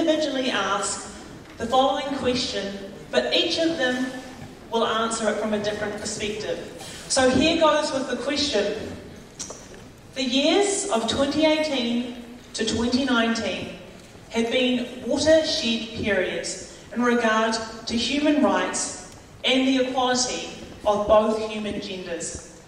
individually ask the following question, but each of them will answer it from a different perspective. So here goes with the question. The years of 2018 to 2019 have been watershed periods in regard to human rights and the equality of both human genders.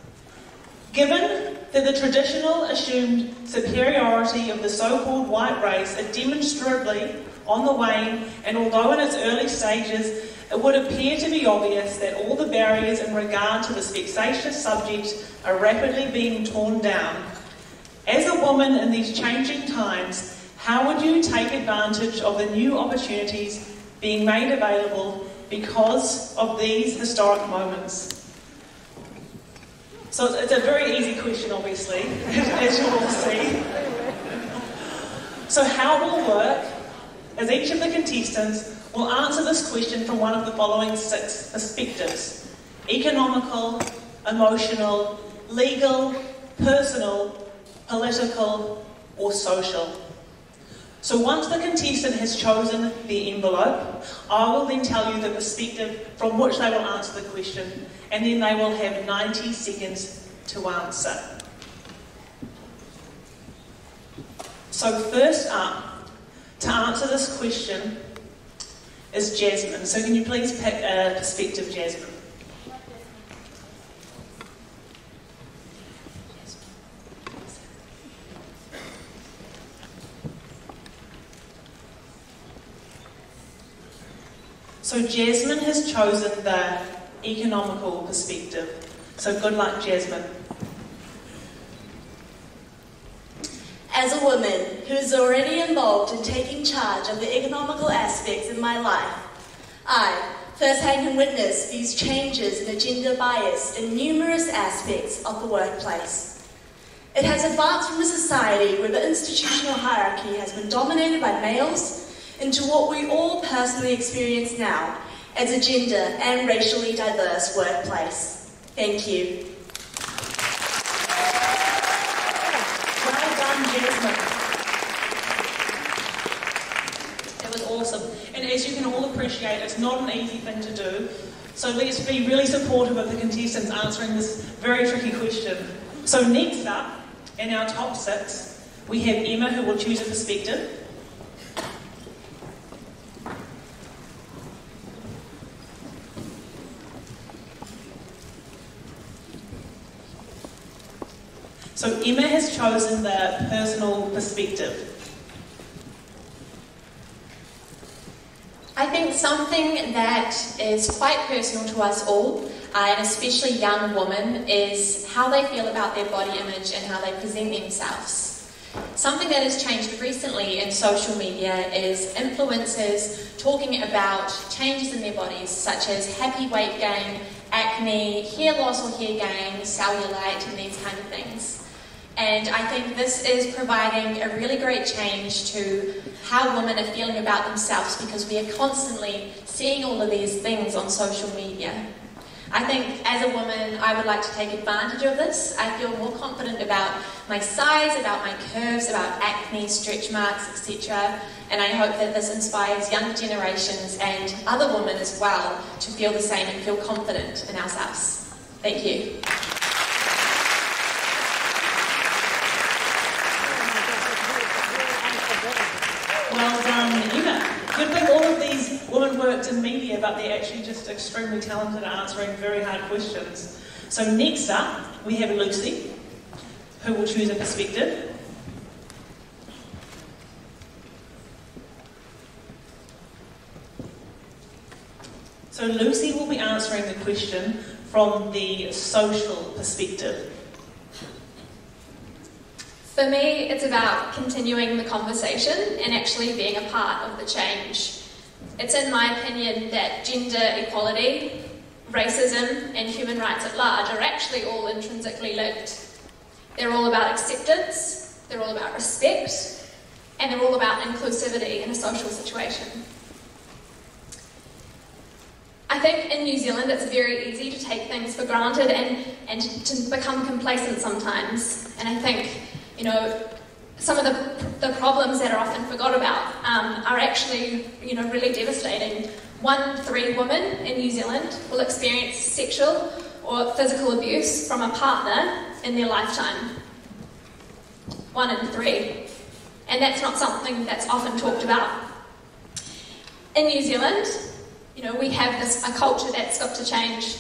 Given that the traditional assumed superiority of the so-called white race is demonstrably on the wane, and although in its early stages it would appear to be obvious that all the barriers in regard to this vexatious subject are rapidly being torn down, as a woman in these changing times, how would you take advantage of the new opportunities being made available because of these historic moments? So it's a very easy question, obviously, as you all see. So how it will work is each of the contestants will answer this question from one of the following 6 perspectives: economical, emotional, legal, personal, political, or social. So once the contestant has chosen the envelope, I will then tell you the perspective from which they will answer the question, and then they will have 90 seconds to answer. So first up, to answer this question, is Jasmine. So can you please pick a perspective, Jasmine? So Jasmine has chosen the economical perspective. So good luck, Jasmine. As a woman who is already involved in taking charge of the economical aspects in my life, I firsthand can witness these changes in the gender bias in numerous aspects of the workplace. It has advanced from a society where the institutional hierarchy has been dominated by males into what we all personally experience now as a gender and racially diverse workplace. Thank you. Well done, Jasmine. That was awesome. And as you can all appreciate, it's not an easy thing to do. So let's be really supportive of the contestants answering this very tricky question. So next up, in our top 6, we have Emma, who will choose a perspective. So Emma has chosen the personal perspective. I think something that is quite personal to us all, and especially young women, is how they feel about their body image and how they present themselves. Something that has changed recently in social media is influencers talking about changes in their bodies, such as happy weight gain, acne, hair loss or hair gain, cellulite, and these kind of things. And I think this is providing a really great change to how women are feeling about themselves, because we are constantly seeing all of these things on social media. I think as a woman, I would like to take advantage of this. I feel more confident about my size, about my curves, about acne, stretch marks, etc. And I hope that this inspires younger generations and other women as well to feel the same and feel confident in ourselves. Thank you. Well done, Emma. You'd think all of these women worked in media, but they're actually just extremely talented at answering very hard questions. So next up, we have Lucy, who will choose a perspective. So Lucy will be answering the question from the social perspective. For me, it's about continuing the conversation and actually being a part of the change. It's in my opinion that gender equality, racism, and human rights at large are actually all intrinsically linked. They're all about acceptance, they're all about respect, and they're all about inclusivity in a social situation. I think in New Zealand it's very easy to take things for granted and to become complacent sometimes. And I think, some of the problems that are often forgot about are actually, really devastating. 1 in 3 women in New Zealand will experience sexual or physical abuse from a partner in their lifetime. 1 in 3. And that's not something that's often talked about. In New Zealand, we have a culture that's got to change.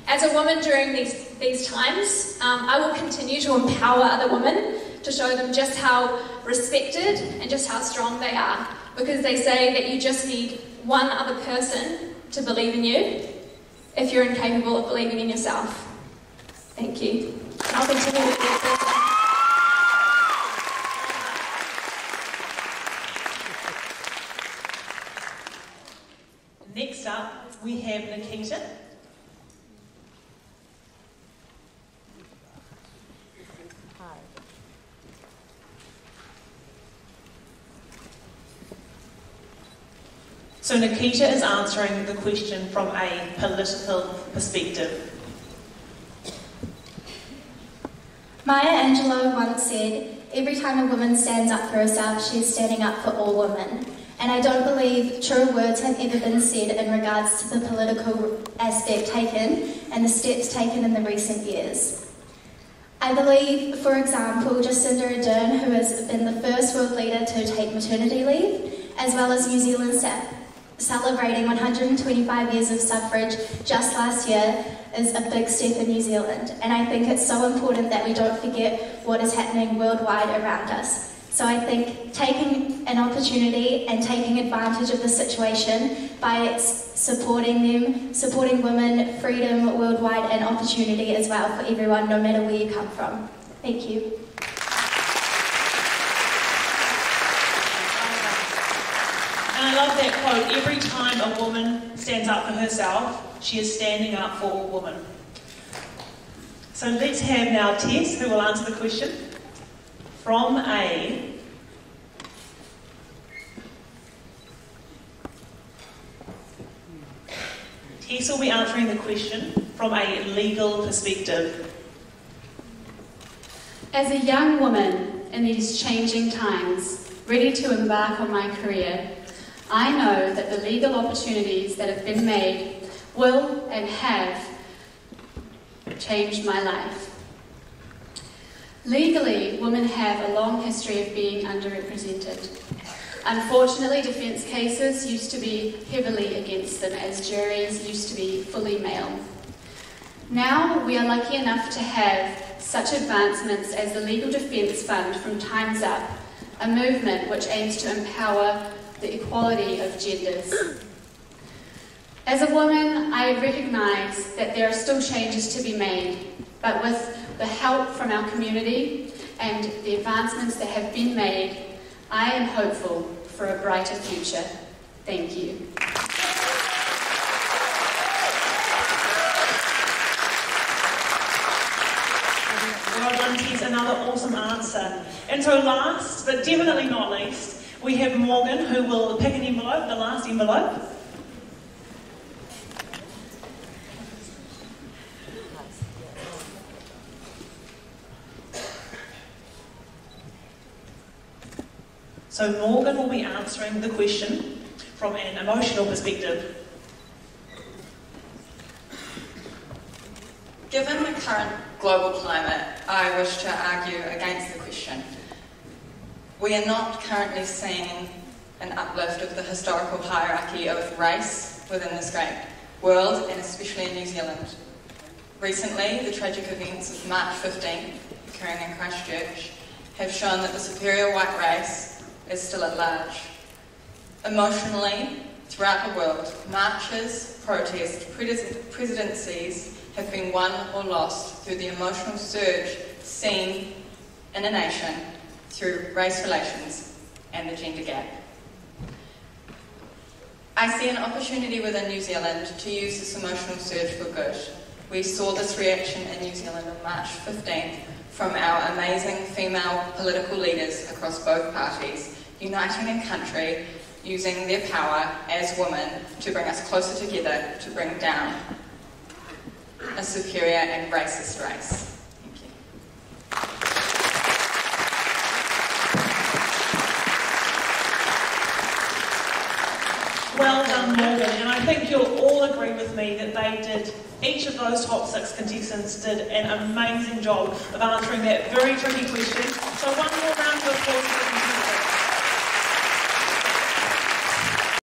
As a woman during these times, I will continue to empower other women to show them just how respected and just how strong they are. Because they say that you just need one other person to believe in you if you're incapable of believing in yourself. Thank you. I'll continue with this. Next up, we have Nikita. So Nikita is answering the question from a political perspective. Maya Angelou once said, "Every time a woman stands up for herself, she is standing up for all women." And I don't believe truer words have ever been said in regards to the political aspect taken and the steps taken in the recent years. I believe, for example, Jacinda Ardern, who has been the first world leader to take maternity leave, as well as New Zealand celebrating 125 years of suffrage just last year, is a big step in New Zealand. And I think it's so important that we don't forget what is happening worldwide around us. So I think taking an opportunity and taking advantage of the situation by supporting them, supporting women, freedom worldwide, and opportunity as well for everyone, no matter where you come from. Thank you. And I love that quote, every time a woman stands up for herself, she is standing up for all women. So let's have now Tess, who will answer the question from a Tess will be answering the question from a legal perspective. As a young woman in these changing times, ready to embark on my career, I know that the legal opportunities that have been made will and have changed my life. Legally, women have a long history of being underrepresented. Unfortunately, defence cases used to be heavily against them, as juries used to be fully male. Now we are lucky enough to have such advancements as the Legal Defence Fund from Time's Up, a movement which aims to empower the equality of genders. As a woman, I recognise that there are still changes to be made, but with the help from our community and the advancements that have been made, I am hopeful for a brighter future. Thank you. Well done, Tess, another awesome answer. And so last, but definitely not least, we have Morgan, who will pick an envelope, the last envelope. So Morgan will be answering the question from an emotional perspective. Given the current global climate, I wish to argue against the question. We are not currently seeing an uplift of the historical hierarchy of race within this great world, and especially in New Zealand. Recently, the tragic events of March 15th, occurring in Christchurch, have shown that the superior white race is still at large. Emotionally, throughout the world, marches, protests, presidencies have been won or lost through the emotional surge seen in a nation through race relations and the gender gap. I see an opportunity within New Zealand to use this emotional surge for good. We saw this reaction in New Zealand on March 15th from our amazing female political leaders across both parties, uniting in country, using their power as women to bring us closer together to bring down a superior and racist race. Thank you. Well done, Morgan. And I think you'll all agree with me that each of those top 6 contestants did an amazing job of answering that very tricky question. So one more round of